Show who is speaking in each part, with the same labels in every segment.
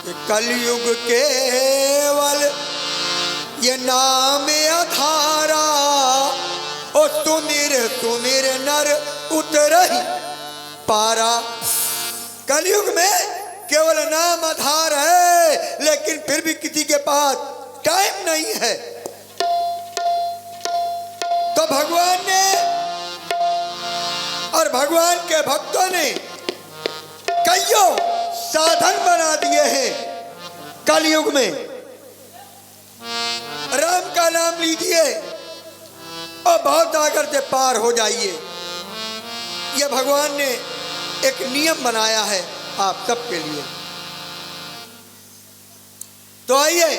Speaker 1: कि कलयुग केवल ये नाम अधारा, ओ सुमिर सुमिर नर उतरहि पारा। कलयुग में केवल नाम आधार है, लेकिन फिर भी किसी के पास टाइम नहीं है। तो भगवान ने और भगवान के भक्तों ने कईयों साधन बना दिए हैं। कलयुग में राम का नाम लीजिए और भवसागर से पार हो जाइए। यह भगवान ने एक नियम बनाया है आप सबके लिए। तो आइए,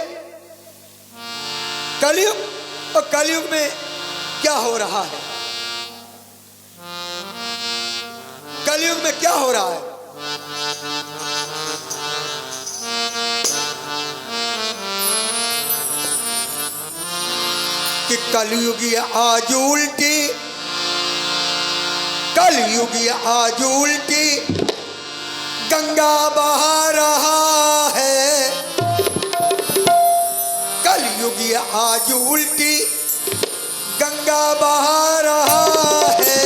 Speaker 1: कलयुग और कलयुग में क्या हो रहा है, कलयुग में क्या हो रहा है। कि कलयुगी आज उल्टी, कलयुगी आज उल्टी गंगा बहा रहा है। कलयुगी आज उल्टी गंगा बहा रहा है।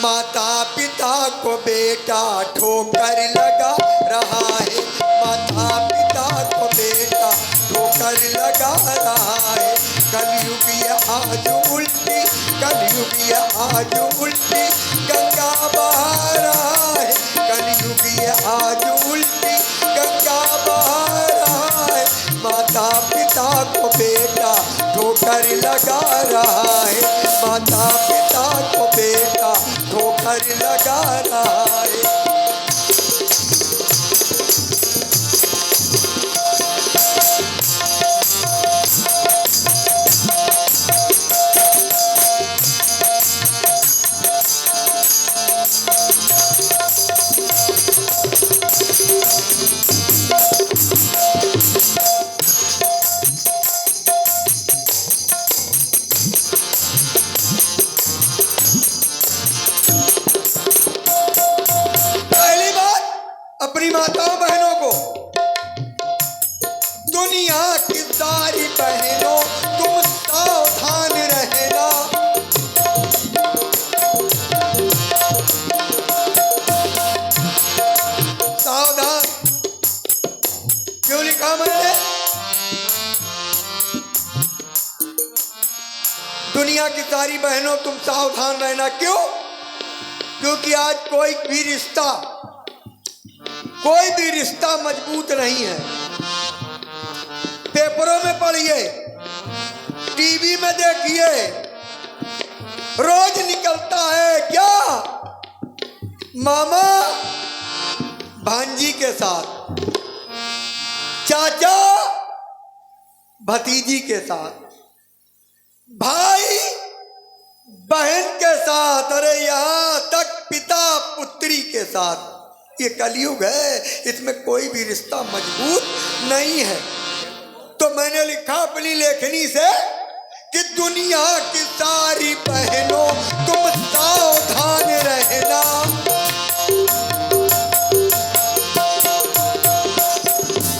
Speaker 1: माता पिता को बेटा ठोकर लगा रहा है। माता पिता को बेटा ठोकर लगा रहा है। कलयुगी आज उल्टी, कलयुगी आज उल्टी गंगा बहा रहा है। कलयुगी आज उल्टी गंगा बहा रहा है। माता पिता को बेटा ठोकर लगा रहा है। माता पिता को बेटा ठोकर लगा रहा है। अपनी माताओं बहनों को, दुनिया की सारी बहनों तुम सावधान रहना। सावधान क्यों लिखा मैंने? दुनिया की सारी बहनों तुम सावधान रहना। क्यों? क्योंकि आज कोई भी रिश्ता मजबूत नहीं है। पेपरों में पढ़िए, टीवी में देखिए, रोज निकलता है क्या, मामा भांजी के साथ, चाचा भतीजी के साथ, भाई बहन के साथ, अरे यहां तक पिता पुत्री के साथ। ये कलयुग है, इसमें कोई भी रिश्ता मजबूत नहीं है। तो मैंने लिखा अपनी लेखनी से कि दुनिया की सारी बहनों तुम सावधान रहना।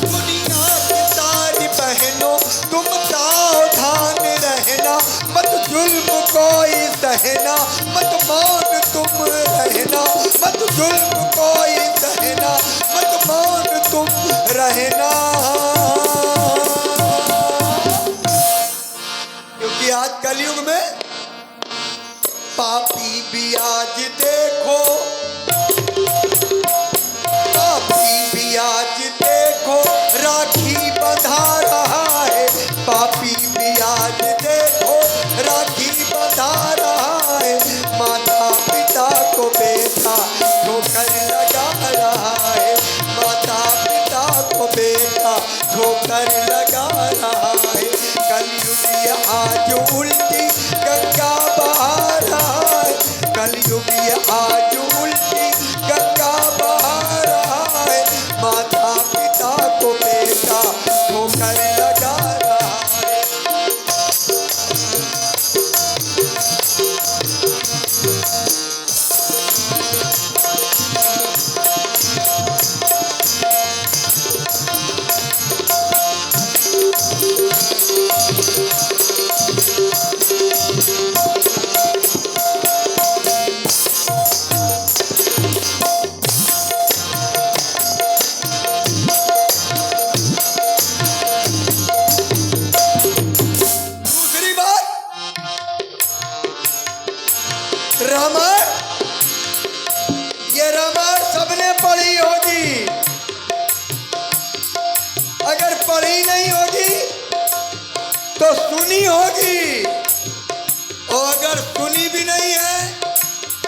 Speaker 1: दुनिया की सारी बहनों तुम सावधान रहना। मत जुल्म कोई सहना, मत मौन तुम रहना। मत जुल्म कोई सहना, मत मौन तुम रहना। क्योंकि आज कलयुग में पापी भी आज देखो, पापी भी आज देखो राखी बंधा रहा है। पापी भी आज देखो राखी बंधा रहा है। माता पिता को बेटा ठोकर लगा रहा है। माता पिता को बेटा ठोकर लगा रहा है। कलयुगी आज उल्टी गंगा बहा रहा है। कलयुगी आज उल्टी गंगा बहा रहा है। माता पिता को बेटा ठोकर लगा रहा है। तो सुनी होगी, और अगर सुनी भी नहीं है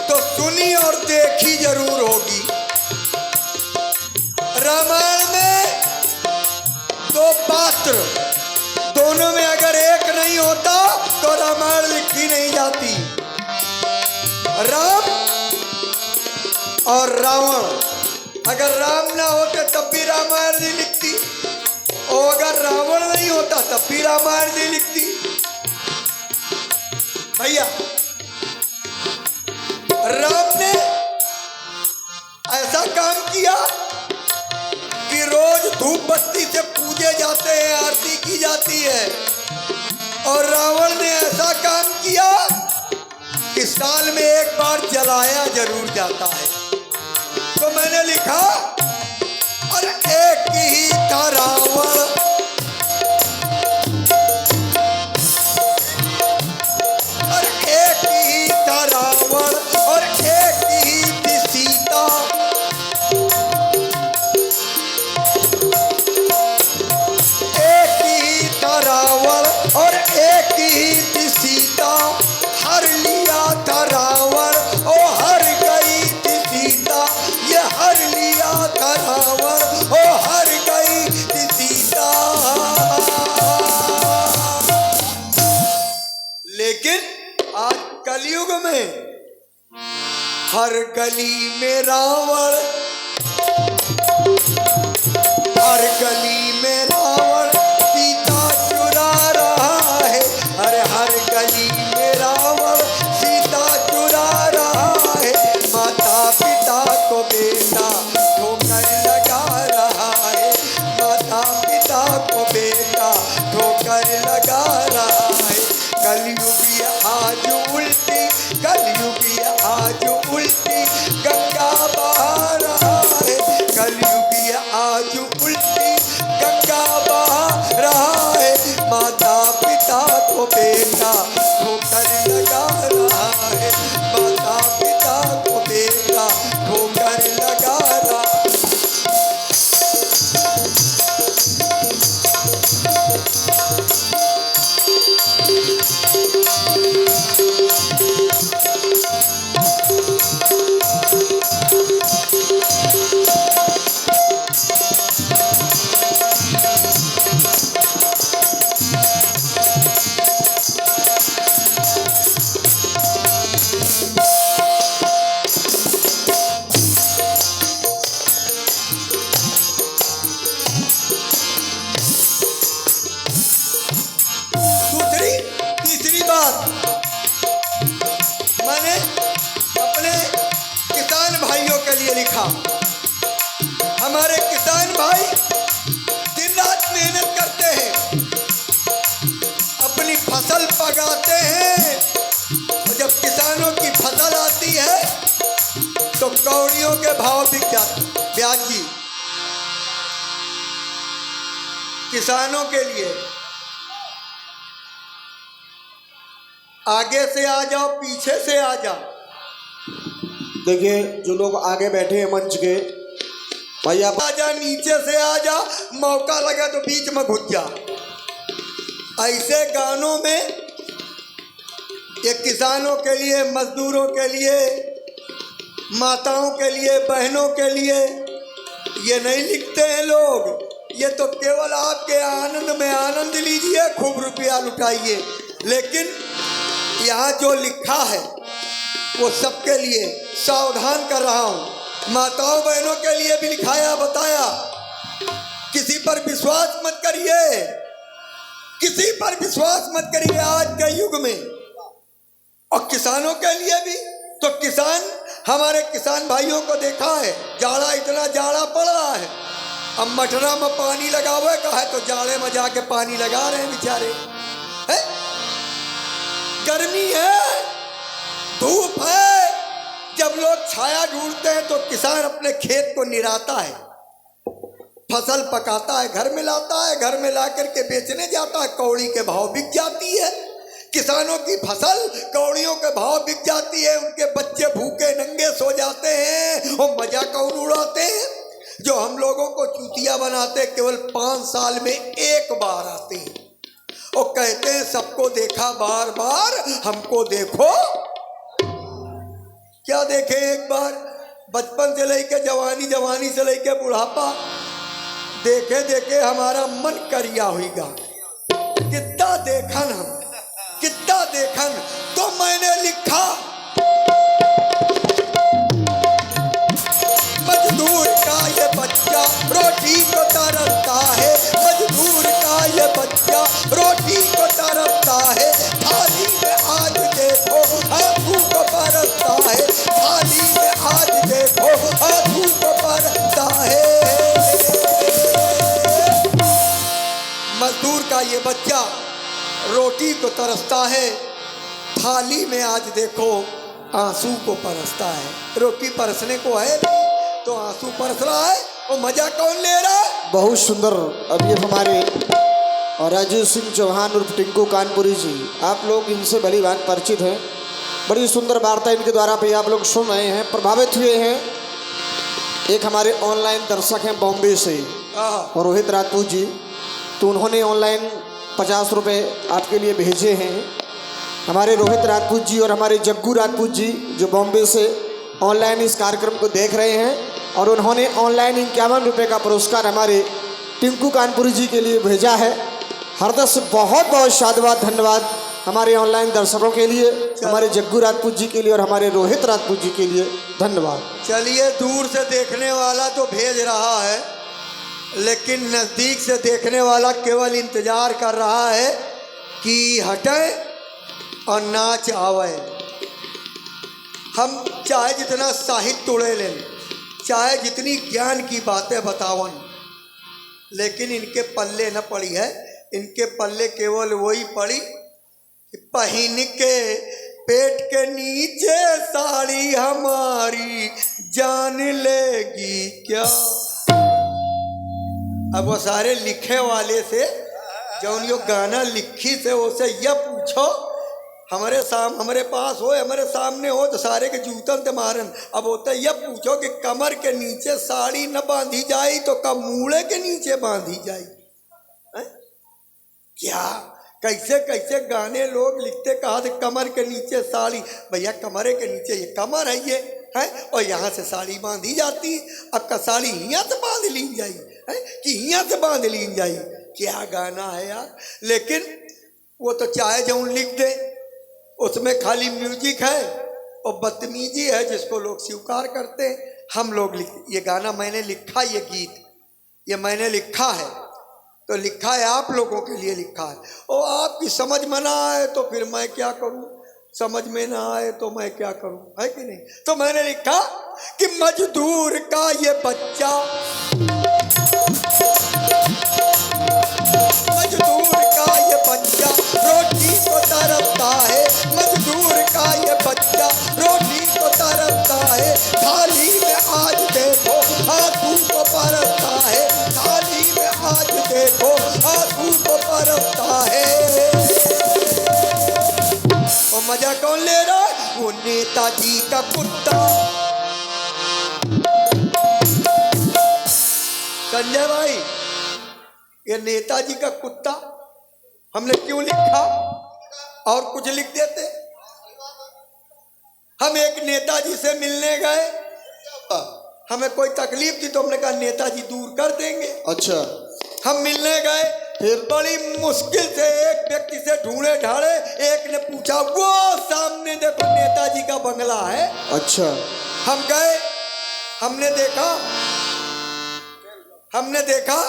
Speaker 1: तो सुनी और देखी जरूर होगी। रामायण में दो पात्र, दोनों में अगर एक नहीं होता तो रामायण लिखी नहीं जाती। राम और रावण, अगर राम ना होते तब भी रामायण नहीं लिखती, और अगर रावण नहीं होता तब भी रामायण नहीं लिखती। भैया राम ने ऐसा काम किया कि रोज धूप बत्ती से पूजे जाते हैं, आरती की जाती है, और रावण ने ऐसा काम किया कि साल में एक बार जलाया जरूर जाता है। तो मैंने लिखा, और एक ही था रावण, और एक ही था रावण, और एक ही थी सीता। एक ही था रावण और एक ही थी सीता, हर लिया था रावण ओ हर गई थी सीता, ये हर लिया था रावण ओ हर गई थी सीता। लेकिन आज कलयुग में हर गली में रावण, हर गली में रावण सीता चुरा रहा है, अरे हर गली में रावण सीता चुरा रहा है। माता पिता को बेटा ठोकर लगा रहा है, माता पिता को बेटा ठोकर लगा रहा है। कलयुगी आज उल्टी, कलयुगी आज उल्टी गंगा बहा रहा है, कलयुगी आज उल्टी गंगा बहा रहा है। माता पिता को बेटा ठोकर लगा रहा है, माता पिता को बेटा ठोकर लगा रहा है। तीसरी बात मैंने अपने किसान भाइयों के लिए लिखा। हमारे किसान भाई दिन रात मेहनत करते हैं, अपनी फसल पकाते हैं, और जब किसानों की फसल आती है तो कौड़ियों के भाव बिक जाते। ब्याज जी किसानों के लिए आगे से आ जाओ, पीछे से आ जाओ।
Speaker 2: देखिए जो लोग आगे बैठे हैं मंच के, भाई आप
Speaker 1: आ जा, नीचे से आ जा, मौका लगा तो बीच में घुस जा। ऐसे गानों में ये किसानों के लिए, मजदूरों के लिए, माताओं के लिए, बहनों के लिए ये नहीं लिखते हैं लोग। ये तो केवल आपके आनंद में आनंद लीजिए, खूब रुपया लुटाइए। लेकिन यहाँ जो लिखा है वो सबके लिए सावधान कर रहा हूँ। माताओं बहनों के लिए भी लिखाया, बताया। किसी पर विश्वास मत करिए, किसी पर विश्वास मत करिए आज के युग में। और किसानों के लिए भी तो किसान, हमारे किसान भाइयों को देखा है, जाड़ा इतना जाड़ा पड़ रहा है, अब मटरा में पानी लगावे का है तो जाड़े में जाके पानी लगा रहे हैं बेचारे। है गर्मी है, धूप है, जब लोग छाया ढूंढते हैं तो किसान अपने खेत को निराता है, फसल पकाता है, घर में लाता है, घर में ला करके बेचने जाता है, कौड़ी के भाव बिक जाती है। किसानों की फसल कौड़ियों के भाव बिक जाती है, उनके बच्चे भूखे नंगे सो जाते हैं और मजा कौन उड़ाते हैं। जो हम लोगों को चूतिया बनाते केवल 5 साल में एक बार आते हैं, और कहते हैं सबको देखा बार बार हमको देखो। क्या देखे एक बार? बचपन से लेके जवानी, जवानी से लेके बुढ़ापा, देखे देखे हमारा मन करिया हुईगा। कितना देखन हम, कितना देखन। तो मैंने लिखा मजदूर का ये बच्चा रोटी को तरसता है, मजदूर का ये बच्चा रोटी को तरसता है, थाली में आज देखो आंसू को बरसता है, थाली में आज देखो आंसू को बरसता है। मजदूर का ये बच्चा रोटी को तरसता है, थाली में आज देखो आंसू को परसता है। रोटी परसने को है तो आंसू परस रहा है, और मजा कौन ले रहा है?
Speaker 2: बहुत सुंदर। अब ये हमारे राजीव सिंह चौहान उर्फ टिंकू कानपुरी जी, आप लोग इनसे भली बात परिचित हैं। बड़ी सुंदर वार्ता इनके द्वारा पे आप लोग सुन रहे हैं, प्रभावित हुए हैं। एक हमारे ऑनलाइन दर्शक हैं बॉम्बे से, और रोहित राजपूत जी, तो उन्होंने ऑनलाइन 50 रुपये आपके लिए भेजे हैं। हमारे रोहित राजपूत जी और हमारे जग्गू राजपूत जी जो बॉम्बे से ऑनलाइन इस कार्यक्रम को देख रहे हैं, और उन्होंने ऑनलाइन 51 रुपये का पुरस्कार हमारे टिंकू कानपुरी जी के लिए भेजा है। हृदय से बहुत बहुत साधुवाद, धन्यवाद हमारे ऑनलाइन दर्शकों के लिए, हमारे जग्गू राजपूत जी के लिए और हमारे रोहित राजपूत जी के लिए धन्यवाद।
Speaker 1: चलिए, दूर से देखने वाला तो भेज रहा है, लेकिन नज़दीक से देखने वाला केवल इंतजार कर रहा है कि हटे और नाच आवे। हम चाहे जितना साहित्य उड़े लें, चाहे जितनी ज्ञान की बातें बतावन, लेकिन इनके पल्ले न पड़ी है। इनके पल्ले केवल वही पड़ी कि पहन के पेट के नीचे साड़ी हमारी जान लेगी क्या। अब वो सारे लिखे वाले से, जो यो गाना लिखी से, उसे यह पूछो हमारे पास हो, हमारे सामने हो तो सारे के जूतन ते मारन। अब होता यह पूछो कि कमर के नीचे साड़ी न बांधी जाई तो कब मूड़े के नीचे बांधी जाई है? क्या कैसे कैसे गाने लोग लिखते, कहा थे कमर के नीचे साड़ी। भैया कमरे के नीचे ये कमर है, ये है, और यहाँ से साड़ी बांधी जाती है। अब का साड़ी यहाँ से बांध ली जाई है कि यहाँ से बांध ली जाई। क्या गाना है यार। लेकिन वो तो चाहे जो लिख दे, उसमें खाली म्यूजिक है और बदतमीजी है जिसको लोग स्वीकार करते हैं। हम लोग ये गाना मैंने लिखा, ये गीत ये मैंने लिखा है, तो लिखा है आप लोगों के लिए लिखा है। और आपकी समझ में ना आए तो फिर मैं क्या करूं, समझ में ना आए तो मैं क्या करूं, है कि नहीं। तो मैंने लिखा कि मजदूर का ये बच्चा, मजदूर का ये बच्चा रोटी को तरसता है, मजदूर का ये बच्चा रोटी को तरसता है, थाली में आज देखो आंसू को बरसता है, थाली में आज देखो आंसू को बरसता है। और मजा कौन ले रहा है? वो नेताजी का कुत्ता। संजय भाई, ये नेताजी का कुत्ता हमने क्यों लिखा? और कुछ लिख देते। हम एक नेताजी से मिलने गए, हमें कोई तकलीफ थी तो हमने कहा नेताजी दूर कर देंगे।
Speaker 2: अच्छा।
Speaker 1: हम मिलने गए, फिर बड़ी मुश्किल से एक व्यक्ति से ढूंढे ढाड़े, एक ने पूछा वो सामने देखो नेताजी का बंगला है।
Speaker 2: अच्छा।
Speaker 1: हम गए, हमने देखा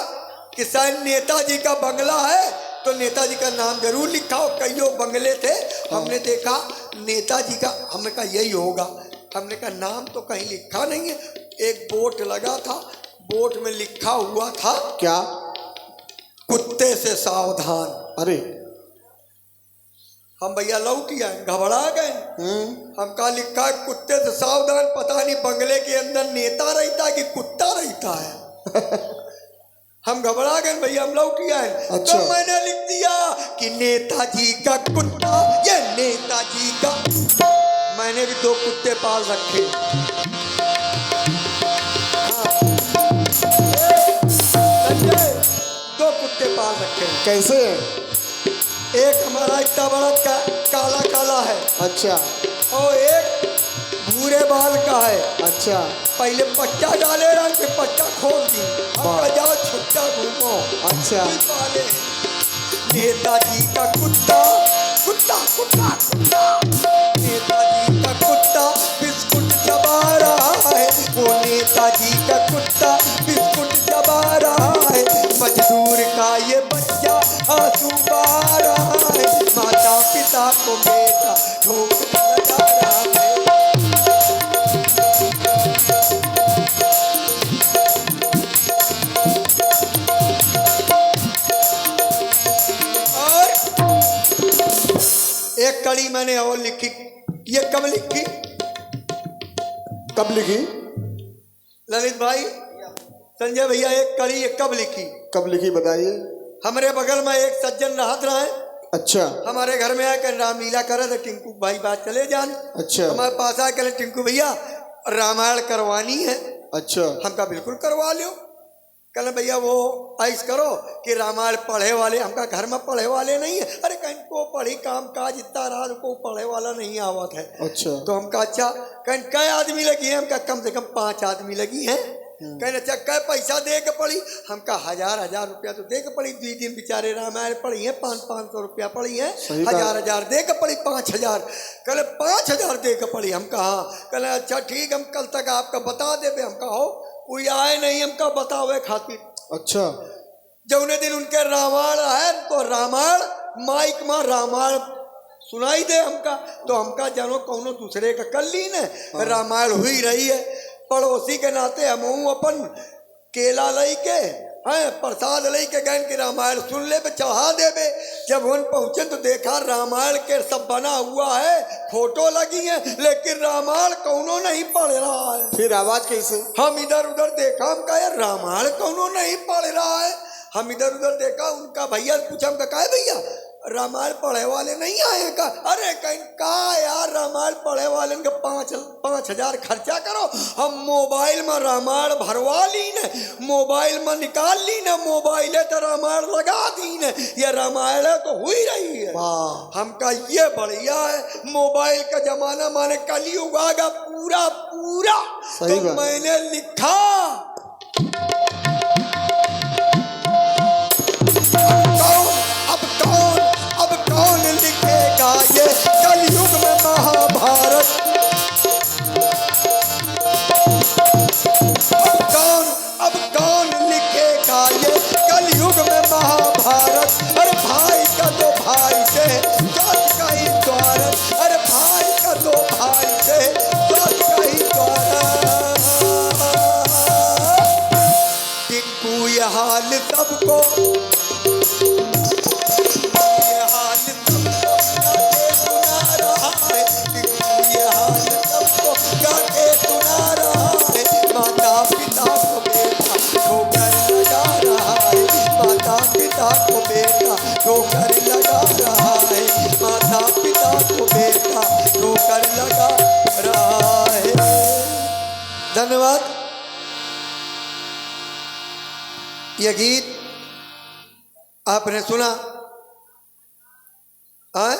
Speaker 1: कि शायद नेताजी का बंगला है, तो नेताजी का नाम जरूर लिखा हो, कईयों बंगले थे। हमने देखा नेताजी का, हमने कहा यही होगा। हमने कहा नाम तो कहीं लिखा नहीं है। एक बोर्ड लगा था, बोर्ड में लिखा हुआ था
Speaker 2: क्या?
Speaker 1: कुत्ते से सावधान।
Speaker 2: अरे
Speaker 1: हम भैया लौट आए, घबरा गए। हम कहा लिखा है कुत्ते से सावधान, पता नहीं बंगले के अंदर नेता रहता है कि कुत्ता रहता है। हम घबरा गए भैया, हम लौट आए।
Speaker 2: अच्छा।
Speaker 1: तो मैंने लिख दिया कि नेताजी का कुत्ता, ये नेताजी का। मैंने भी 2 कुत्ते पाल रखे। संजय, 2 कुत्ते पाल रखे।
Speaker 2: कैसे?
Speaker 1: एक हमारा इतना बड़ा काला काला है
Speaker 2: अच्छा
Speaker 1: और एक भूरे बाल का है।
Speaker 2: अच्छा
Speaker 1: पहले पट्टा डाले रंग पे पट्टा खोल दी, हमका जाओ छुट्टा घूमो।
Speaker 2: अच्छा
Speaker 1: नहीं पाले नेताजी का कुत्ता कुत्ता कुत्ता कुत्ता, नेताजी का कुत्ता बिस्कुट चबा रहा है, वो नेताजी का कुत्ता बिस्कुट चबा रहा है। मजदूर का ये बच्चा आंसू बहा रहा है, माता पिता को बेटा ठोकर लगा रहा है। और एक कड़ी मैंने और लिखी, ये कब लिखी
Speaker 2: कब लिखी
Speaker 1: ललित भाई, संजय भैया, एक कड़ी ये कब लिखी?
Speaker 2: कब लिखी बताइए।
Speaker 1: हमारे बगल में एक सज्जन रहत रहा है,
Speaker 2: अच्छा
Speaker 1: हमारे घर में आकर रामलीला करे तो टिंकू भाई बात चले जान।
Speaker 2: अच्छा
Speaker 1: हमारे पास आकर टिंकू भैया रामायण करवानी है।
Speaker 2: अच्छा
Speaker 1: हमका बिल्कुल करवा लो। कल भैया वो ऐसा करो कि रामायण पढ़े वाले, हमका घर में पढ़े वाले नहीं है। अरे कहीं को पढ़ी काम काज इतना रहा को पढ़े वाला नहीं आवत है।
Speaker 2: अच्छा
Speaker 1: तो हमका अच्छा कहीं कई आदमी लगी है, हमका कम से कम 5 आदमी लगी है। कहीं अच्छा कै पैसा दे के पड़ी, हमका 1000 रुपया तो दे के पड़ी। 2 दिन बेचारे रामायण पढ़ी है, 500 रुपया पड़ी है, 1000 दे के पड़ी, 5000 कल 5000 दे के पड़ी। हमका हाँ कल अच्छा ठीक, हम कल तक आपका बता देवे। हमका हो कोई आए नहीं हमका बतावे खातिर।
Speaker 2: अच्छा
Speaker 1: जौने दिन उनके रामायण है तो रामायण माइक में रामायण सुनाई दे हमका, तो हमका जानो कौनो दूसरे का कर ली न रामायण हुई रही है। पड़ोसी के नाते हम अपन केला लई के हैं प्रसाद लई के गैन के रामायण सुन ले चढ़ा देवे। जब उन पहुंचे तो देखा रामायण के सब बना हुआ है, फोटो लगी है, लेकिन रामायण कौनो नहीं पढ़ रहा है।
Speaker 2: फिर आवाज कैसे?
Speaker 1: हम इधर उधर देखा, हम कहा रामायण कौनो नहीं पढ़ रहा है। हम इधर उधर देखा, उनका भैया पूछा, हम कहा भैया रामायण पढ़े वाले नहीं आए का? अरे कहीं का यार रामायण पढ़े वाले के 5,000 खर्चा करो, हम मोबाइल में रामायण भरवा ली न, मोबाइल में निकाल ली न, मोबाइल तो रामायण लगा दी न, ये रामायण तो हुई रही है। हमका ये बढ़िया है, मोबाइल का जमाना माने कलयुग आगा पूरा पूरा। तो मैंने लिखा कौन लिखेगा ये कलयुग में महाभारत? अब कौन लिखेगा ये कलयुग में महाभारत? अरे भाई का तो भाई से जात का ही द्वार, अरे भाई का तो भाई से जात का ही द्वार। टिंकू ये हाल सबको को बेटा ठोकर लगा रहा है, माता पिता को बेटा ठोकर लगा रहा है। धन्यवाद। यह गीत आपने सुना, हाँ?